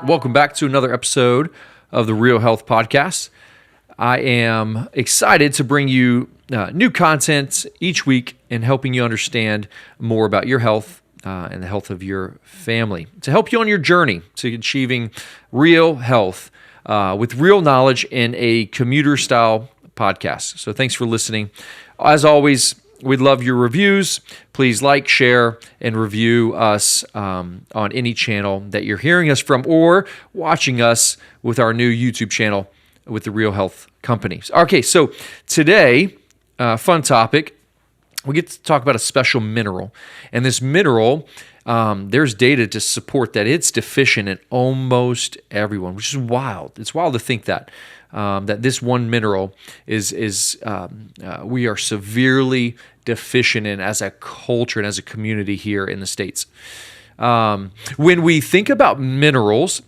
Welcome back to another episode of the Real Health Podcast. I am excited to bring you new content each week and helping you understand more about your health and the health of your family to help you on your journey to achieving real health with real knowledge in a commuter-style podcast. So thanks for listening. As always, we'd love your reviews. Please like, share, and review us on any channel that you're hearing us from or watching us with our new YouTube channel with the Real Health Company. Okay, so today, fun topic, we get to talk about a special mineral. And this mineral, there's data to support that it's deficient in almost everyone, which is wild. It's wild to think that this one mineral is we are severely deficient in as a culture and as a community here in the States. When we think about minerals,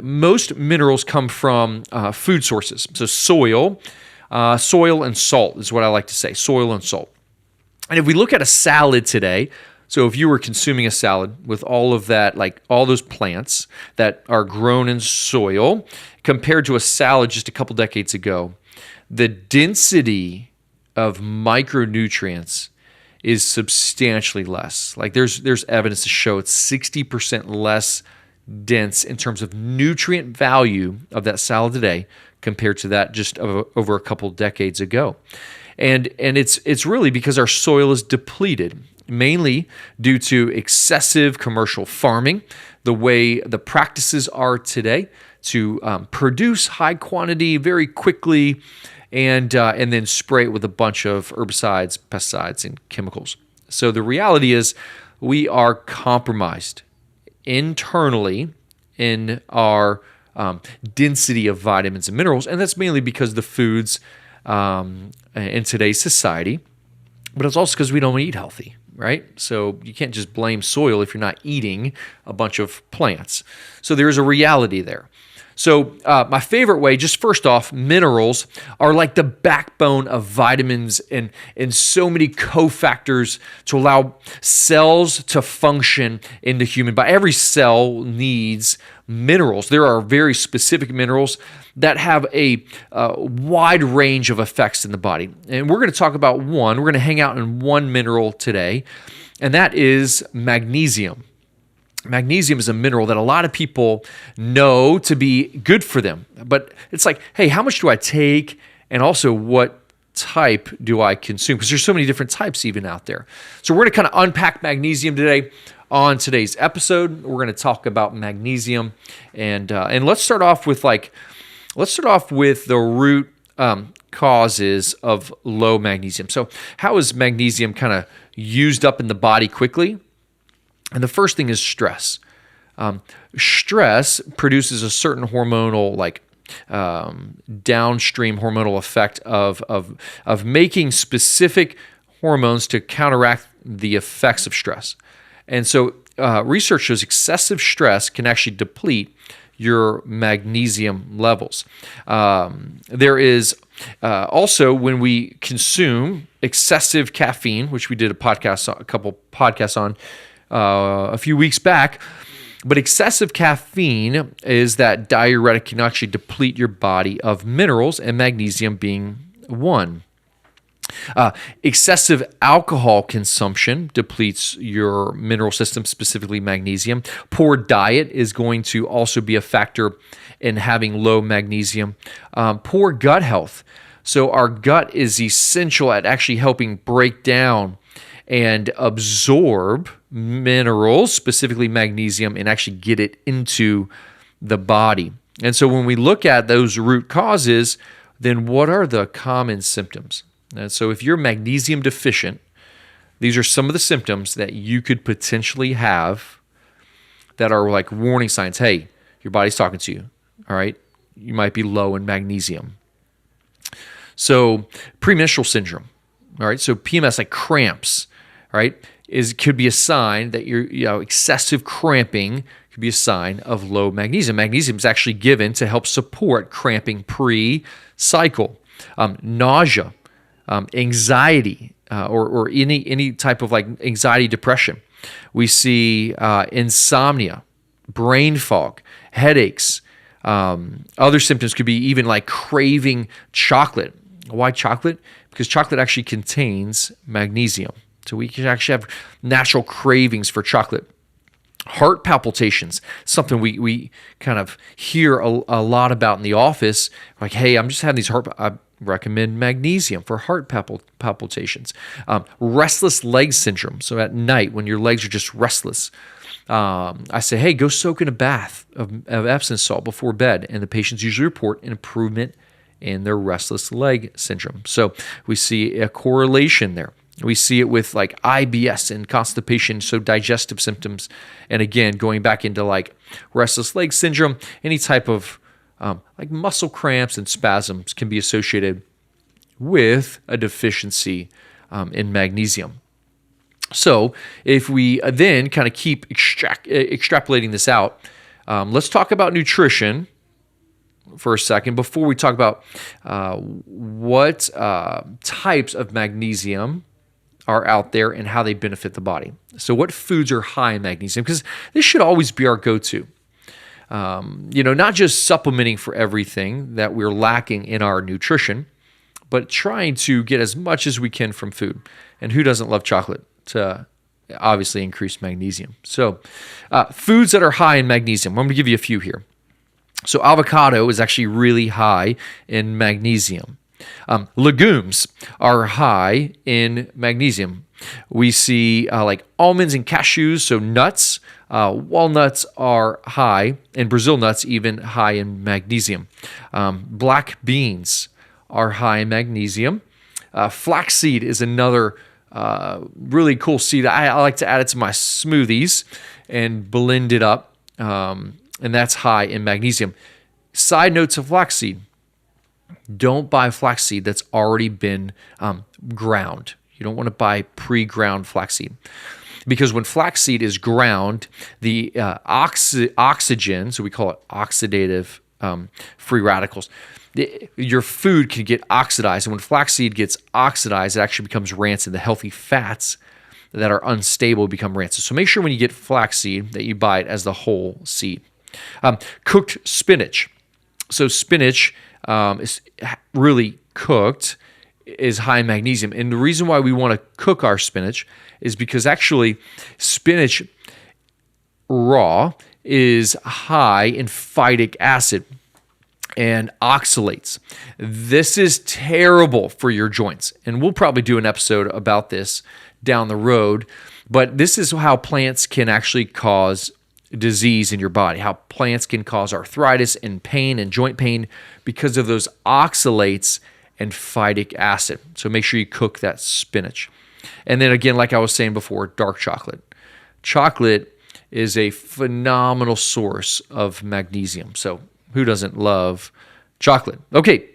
most minerals come from food sources. So soil and salt is what I like to say, soil and salt. And if we look at a salad today, so if you were consuming a salad with all of that, like all those plants that are grown in soil, compared to a salad just a couple decades ago, the density of micronutrients is substantially less. Like there's evidence to show it's 60% less dense in terms of nutrient value of that salad today compared to that just over a couple decades ago. And it's really because our soil is depleted, mainly due to excessive commercial farming, the way the practices are today to produce high quantity very quickly and then spray it with a bunch of herbicides, pesticides, and chemicals. So the reality is we are compromised internally in our density of vitamins and minerals, and that's mainly because the foods in today's society, but it's also because we don't eat healthy, right? So you can't just blame soil if you're not eating a bunch of plants. So there is a reality there. So my favorite way, just first off, minerals are like the backbone of vitamins and so many cofactors to allow cells to function in the human body. Every cell needs minerals. There are very specific minerals that have a wide range of effects in the body. And we're going to talk about one. We're going to hang out in one mineral today, and that is magnesium. Magnesium is a mineral that a lot of people know to be good for them. But it's like, hey, how much do I take? And also, what type do I consume? Because there's so many different types even out there. So we're going to kind of unpack magnesium today on today's episode. We're going to talk about magnesium. And let's start off with the root causes of low magnesium. So how is magnesium kind of used up in the body quickly? And the first thing is stress. Stress produces a certain hormonal, downstream hormonal effect of making specific hormones to counteract the effects of stress. And so research shows excessive stress can actually deplete your magnesium levels. There is also when we consume excessive caffeine, which we did a couple podcasts on, a few weeks back, but excessive caffeine is that diuretic can actually deplete your body of minerals, and magnesium being one. Excessive alcohol consumption depletes your mineral system, specifically magnesium. Poor diet is going to also be a factor in having low magnesium. Poor gut health. So our gut is essential at actually helping break down and absorb minerals, specifically magnesium, and actually get it into the body. And so when we look at those root causes, then what are the common symptoms? And so if you're magnesium deficient, these are some of the symptoms that you could potentially have that are like warning signs. Hey, your body's talking to you, all right? You might be low in magnesium. So premenstrual syndrome, all right? So PMS, like cramps, right, could be a sign that excessive cramping could be a sign of low magnesium. Magnesium is actually given to help support cramping pre-cycle. Nausea, anxiety, or any type of like anxiety, depression. We see insomnia, brain fog, headaches. Other symptoms could be even like craving chocolate. Why chocolate? Because chocolate actually contains magnesium. So we can actually have natural cravings for chocolate. Heart palpitations, something we kind of hear a lot about in the office. Like, hey, I'm just having these I recommend magnesium for heart palpitations. Restless leg syndrome. So at night when your legs are just restless, I say, hey, go soak in a bath of Epsom salt before bed. And the patients usually report an improvement in their restless leg syndrome. So we see a correlation there. We see it with like IBS and constipation, so digestive symptoms. And again, going back into like restless leg syndrome, any type of like muscle cramps and spasms can be associated with a deficiency in magnesium. So if we then kind of keep extrapolating this out, let's talk about nutrition for a second before we talk about what types of magnesium are out there and how they benefit the body. So what foods are high in magnesium? Because this should always be our go-to. Not just supplementing for everything that we're lacking in our nutrition, but trying to get as much as we can from food. And who doesn't love chocolate to obviously increase magnesium? So foods that are high in magnesium, I'm going to give you a few here. So avocado is actually really high in magnesium. Legumes are high in magnesium. We see like almonds and cashews, so nuts. Walnuts are high, and Brazil nuts even high in magnesium. Black beans are high in magnesium. Flaxseed is another really cool seed. I like to add it to my smoothies and blend it up, and that's high in magnesium. Side note to flaxseed. Don't buy flaxseed that's already been ground. You don't want to buy pre-ground flaxseed because when flaxseed is ground, the oxygen, so we call it oxidative free radicals, your food can get oxidized. And when flaxseed gets oxidized, it actually becomes rancid. The healthy fats that are unstable become rancid. So make sure when you get flaxseed that you buy it as the whole seed. Cooked spinach. So spinach is really cooked is high in magnesium. And the reason why we want to cook our spinach is because actually spinach raw is high in phytic acid and oxalates. This is terrible for your joints. And we'll probably do an episode about this down the road. But this is how plants can actually cause disease in your body, how plants can cause arthritis and pain and joint pain because of those oxalates and phytic acid. So make sure you cook that spinach. And then again, like I was saying before, dark chocolate. Chocolate is a phenomenal source of magnesium. So who doesn't love chocolate? Okay,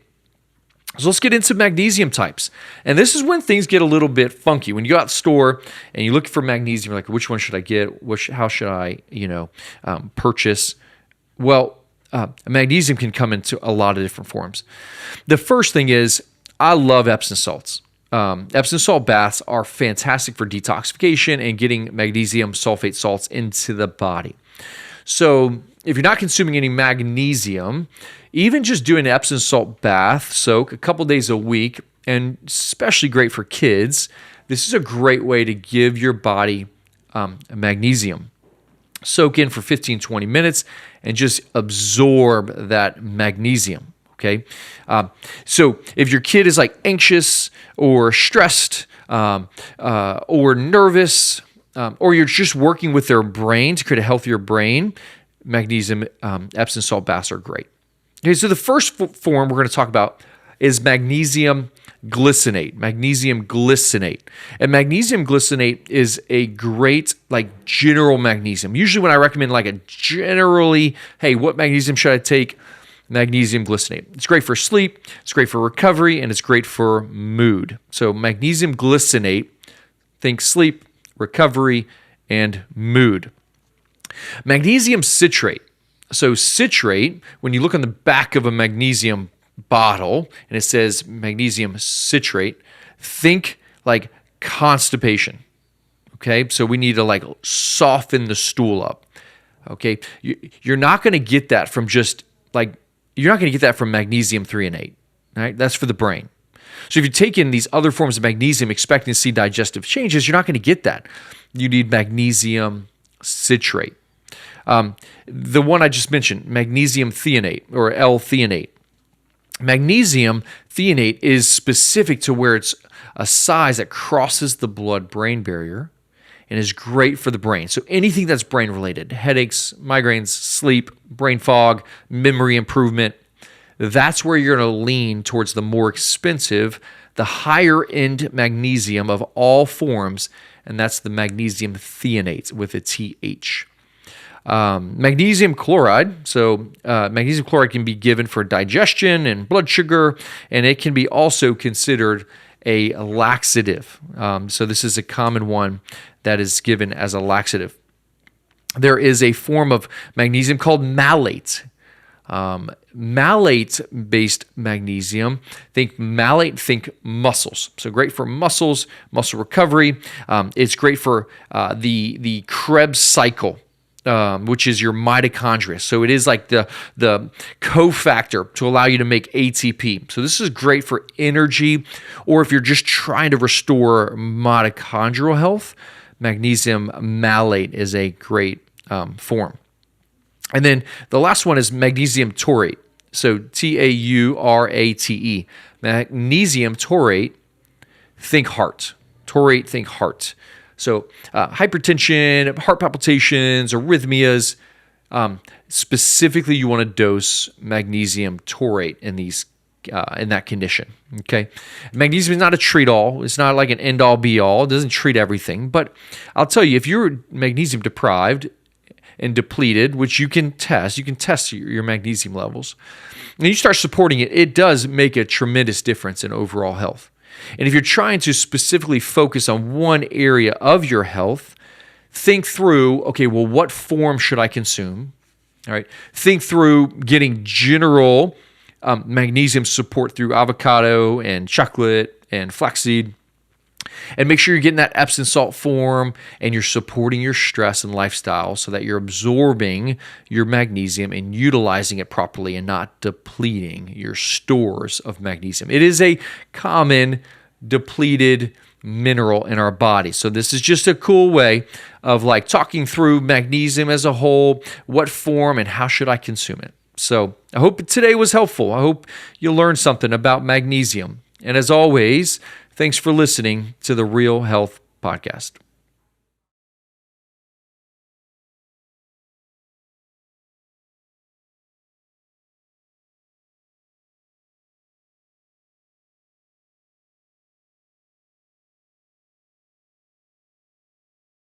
so let's get into magnesium types. And this is when things get a little bit funky. When you go out to the store and you look for magnesium, you're like, which one should I get? How should I, purchase? Well, magnesium can come into a lot of different forms. The first thing is, I love Epsom salts. Epsom salt baths are fantastic for detoxification and getting magnesium sulfate salts into the body. So if you're not consuming any magnesium, even just doing an Epsom salt bath soak a couple days a week, and especially great for kids, this is a great way to give your body magnesium. Soak in for 15, 20 minutes and just absorb that magnesium, okay? So if your kid is like anxious or stressed or nervous, or you're just working with their brain to create a healthier brain, magnesium Epsom salt baths are great. Okay, so the first form we're going to talk about is magnesium glycinate. Magnesium glycinate. And magnesium glycinate is a great general magnesium. Usually when I recommend a generally, hey, what magnesium should I take? Magnesium glycinate. It's great for sleep, it's great for recovery, and it's great for mood. So magnesium glycinate, think sleep, recovery, and mood. Magnesium citrate. So citrate, when you look on the back of a magnesium bottle and it says magnesium citrate, think like constipation. Okay, so we need to soften the stool up. Okay, you're not going to get that from you're not going to get that from magnesium 3 and 8. Right, that's for the brain. So if you take in these other forms of magnesium expecting to see digestive changes, you're not going to get that. You need magnesium citrate. The one I just mentioned, magnesium threonate or L-threonate. Magnesium threonate is specific to where it's a size that crosses the blood-brain barrier and is great for the brain. So anything that's brain-related, headaches, migraines, sleep, brain fog, memory improvement, that's where you're going to lean towards the more expensive, the higher-end magnesium of all forms, and that's the magnesium threonate with a TH. Magnesium chloride. So magnesium chloride can be given for digestion and blood sugar, and it can be also considered a laxative. So this is a common one that is given as a laxative. There is a form of magnesium called malate. Malate-based magnesium, think malate, think muscles. So great for muscles, muscle recovery. It's great for the Krebs cycle, which is your mitochondria. So it is like the cofactor to allow you to make ATP. So this is great for energy, or if you're just trying to restore mitochondrial health, magnesium malate is a great form. And then the last one is magnesium taurate. So Taurate. Magnesium taurate, think heart. Taurate, think heart. So hypertension, heart palpitations, arrhythmias. Specifically, you want to dose magnesium taurate in that condition. Okay, magnesium is not a treat-all. It's not like an end-all, be-all. It doesn't treat everything. But I'll tell you, if you're magnesium deprived and depleted, which you can test your magnesium levels, and you start supporting it, it does make a tremendous difference in overall health. And if you're trying to specifically focus on one area of your health, think through, okay, well, what form should I consume? All right. Think through getting general magnesium support through avocado and chocolate and flaxseed. And make sure you're getting that Epsom salt form and you're supporting your stress and lifestyle so that you're absorbing your magnesium and utilizing it properly and not depleting your stores of magnesium. It is a common depleted mineral in our body. So this is just a cool way of like talking through magnesium as a whole, what form and how should I consume it. So I hope today was helpful. I hope you learned something about magnesium. And as always, thanks for listening to the Real Health Podcast.